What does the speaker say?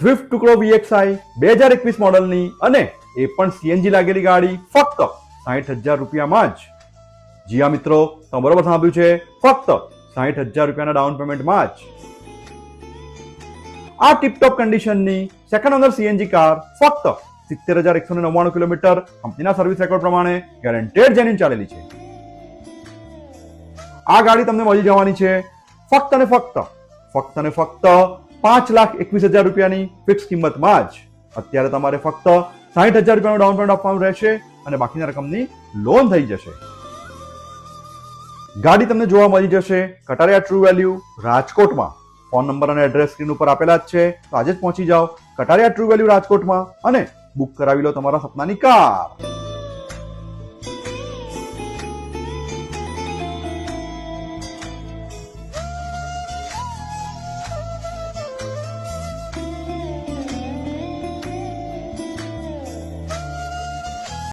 Swift ટુકડો VXI 2021 મોડલની અને એ પણ CNG લાગેલી ગાડી ફક્ત 60,000 રૂપિયામાં જ. જી હા મિત્રો, તમે બરોબર સાંભળ્યું છે, ફક્ત 60,000 રૂપિયાના ડાઉન પેમેન્ટમાં જ. આ ટીપટોપ કન્ડિશનની સેકન્ડ ઓનર CNG કાર ફક્ત 70,199 કિલોમીટર કંપનીના સર્વિસ રેકોર્ડ પ્રમાણે ગેરંટેડ જેન્યુઇન ચાલેલી છે. આ ગાડી તમને મળી જવાની છે ફક્ત અને ફક્ત 5,21,000 રૂપિયાની ફિક્સ કિંમતમાં જ. અત્યારે તમારે ફક્ત 60,000 રૂપિયાનું ડાઉન પેમેન્ટ આપવાનું રહેશે અને બાકીના રકમની લોન થઈ જશે. ગાડી તમને જોવા મળી જશે કટારિયા ટ્રુ વેલ્યુ રાજકોટમાં. ફોન નંબર અને એડ્રેસ સ્ક્રીન ઉપર આપેલા જ છે, તો આજે જ પહોંચી જાઓ કટારિયા ટ્રુ વેલ્યુ રાજકોટમાં અને બુક કરાવી લો તમારા સપનાની કાર.